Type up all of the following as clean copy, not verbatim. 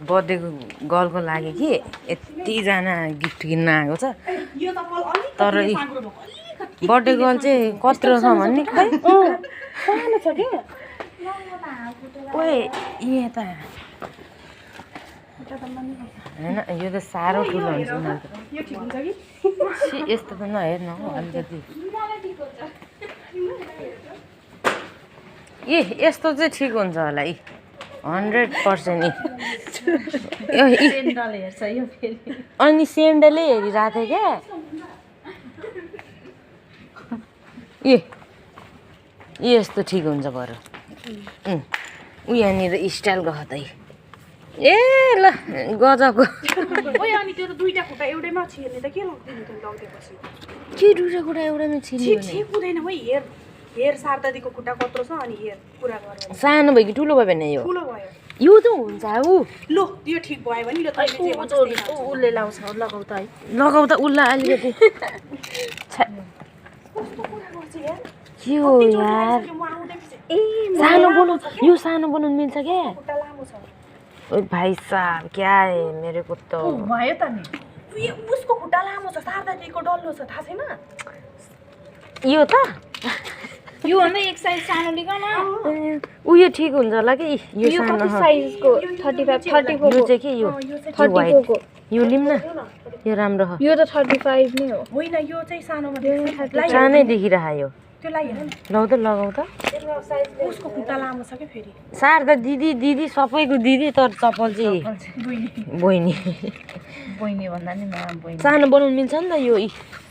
बर्थडेको गर्लको लागि कि यतिजना गिफ्ट किन्न आएको छ तर बर्थडे गर्ल चाहिँ कत्रो छ भन्ने खै सानो छ के ओए यता हैन यो त साह्रो ठुलो हुन्छ नि यो ठिक हुन्छ कि यस्तो त नहेर्नु हौ अलिकति यस्तो चाहिँ ठिक हुन्छ होला 100% सेन्डल हेर्छ यो फेरि अनि सेन्डलै हेरिरहेको थिएँ क्या यस्तो ठिक हुन्छ बरु ऊ यहाँनिर स्टाइल गहतै ए ल गजबको ओइ अनि त्यो त दुईटा खुट्टा एउटैमा छिर्ने त के लाग्दैन त्यो लग्देपछि के दुईटा खुट्टा एउटामा छिर्ने छिप हुँदैन है हेर सारदादीको खुट्टा कत्रो छ अनि हेर पुरा गरेर सानो भयो कि ठुलो भयो भने यो ठुलो भयो यो त हुन्छ ऊ लो यो ठिक भयो भने ल तैले जे भन्छ उसले लाउँछ लगाउ त है लगाउ त उसलाई अलिकति के हो यार सानो बनाउनु यो सानो बनाउनु मिल्छ क्या खुट्टा लामो छ ओ भाइ साहब क्या है मेरो को त भयो त नि उसको खुट्टा लामो छ सारदादीको डल्लो छ थाहा छैन यो त यो भन्दा एक साइज सानो लिकन उयो ठिक हुन्छ होला कि यो सानो कति साइजको 35 34 यो चाहिँ के यो 34 को यो लिम न यो राम्रो हो यो त 35 नै हो होइन यो चाहिँ सानोमा सानै देखिरहा यो त्यो लाइ हेर लगाउ त लगाउ त उसको खुट्टा लामो छ के फेरि सारदा दिदी सबैको दिदी तर चप्पल चाहिँ बहिनी भन्दा नि बहिनी सानो बनाउनु मिल्छ नि त यो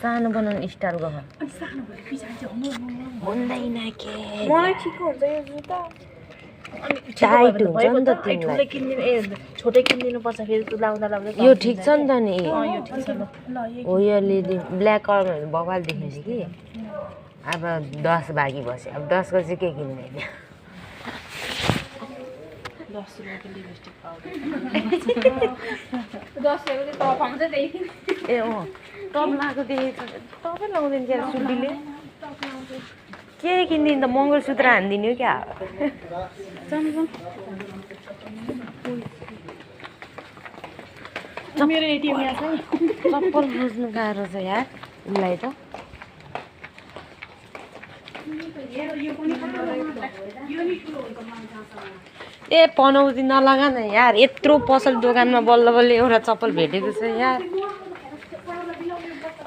सानो बनाउनु स्टाइल गह अनि सानो भए पछाडि चाहिँ भन्दैन के मलाई ठिक हुन्छ यो जुत्ता टाइट हुन्छ नि त तिमीलाई ठुलै किन्दिनु छोटै किन्दिनु पर्छ फेरि त्यो लाउँदा यो ठिक छ नि त नि यो ठिक छ ल हो यो ब्ल्याक कलर बवाल देखेपछि कि अब 10 बाँकी बस्यो अब 10 को चाहिँ के किन्ने 10 रुपैयाँको लिपस्टिक पाउडर 10 रुपैयाँको टप आउँछ त्यही ए टप लगाएको देखेको छ तपाईँ लाउँदैन क्या सुडीले के किनिदिनु त मङ्गलसूत्र हानिदिनु क्या मेरो एटिएम यहाँ छ नि चप्पल खोज्नु गाह्रो छ यार उसलाई त ए पनौती नलगा न यार यत्रो पसल दोकानमा बल्ल बल्ल एउटा चप्पल भेटेको छ यार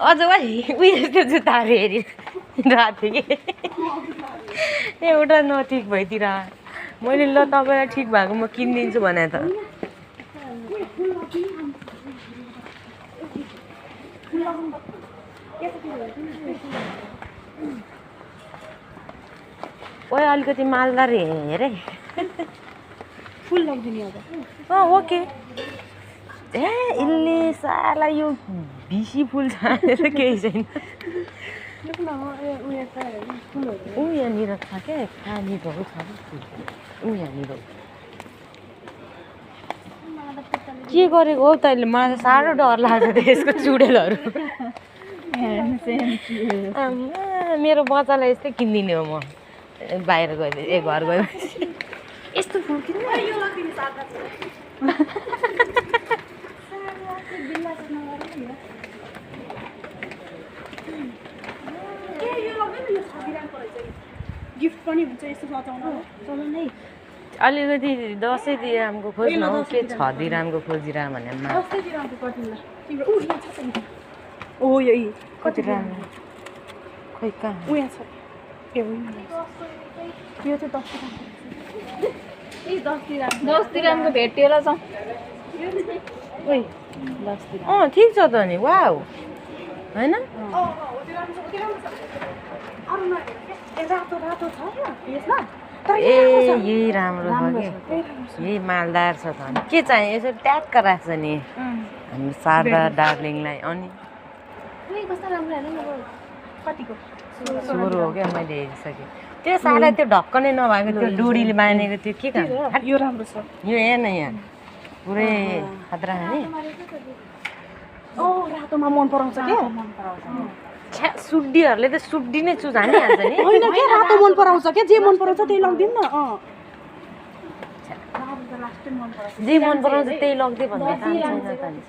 अझ उयो यस्तो जुत्ताहरू हेरिरहेको थिएँ कि एउटा नठिक भइतिर मैले ल तपाईँलाई ठिक भएको म किनिदिन्छु भने त ओए अलिकति मालदार हेरे फुल लगिदिने अब ओके ए यसले साला यो भिसी फुल छानेर केही छैन ऊ यहाँनिर छ क्या खाली भएको छ ऊ यहाँनिर के गरेको हौ तैँले मलाई त साह्रो डर लाग्छ त्यसको चुडेलहरू मेरो बच्चालाई यस्तै किनिदिने हो म बाहिर गएपछि घर गएपछि यस्तो फुल किन्नु गिफ्ट पनि हुन्छ यस्तो सजाउनु नै अलिकति 10 दिरामको खोज्नु हौ के 6 दिरामको खोजिरह भने ओ यो कति राम्रो खोइ कहाँ उ यहाँ छ यो चाहिँ 10 दिरामको भेटिएला जाउँ ओइ ठिक छ त नि वाउ हैन रातो रातो छ यसमा ए यही राम्रो छ कि यही मालदार छ त अनि के चाहियो यसो ट्याक्क राख्छ नि हामी शारदा डार्लिङलाई अनि कतिको सुरु हो क्या मैले हेरिसकेँ त्यो साला त्यो ढक्कनै नभएको त्यो डोरीले बाँधेको त्यो के काम यो राम्रो छ यो हेर्न यहाँ पुरै खतरा नि ओ रातोमा मन पराउँछ के छ्या सुड्डीहरूले त सुड्डी नै चुज हानिहाल्छ नि होइन के रातो मन पराउँछ के जे मन पराउँछ त्यही लगिदिनु न त्यस्तै मन पराउँछ जे मन पराउँछ त्यही लग्दै भन्ने काम छैन त नि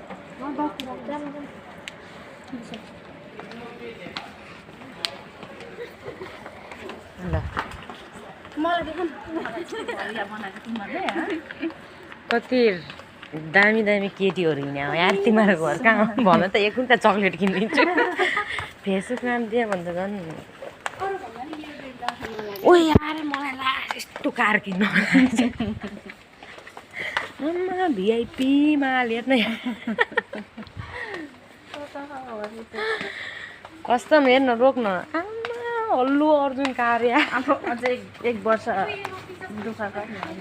ल मलाई देखा बनाएको तिमीहरूले कति दामी दामी केटीहरू हिँड्या हो यार तिमीहरूको घर कहाँ हो? भन त एकउन्टा चक्लेट किनिदिन्छु फेसबुक नाम दियो भने त झन् ओ यार मलाई ला यस्तो कार किन्नु आम्मा भिआइपीमा हेर्न कस्तम हेर्न रोक्न आम्मा हल्लु अर्जुन कार यार अब अझै एक वर्ष दुःख गर्ने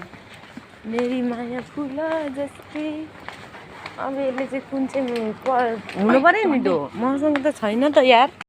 मेरी माया फुल जस्तै अब यसले चाहिँ कुन चाहिँ हुनु पऱ्यो नि त मसँग त छैन त यार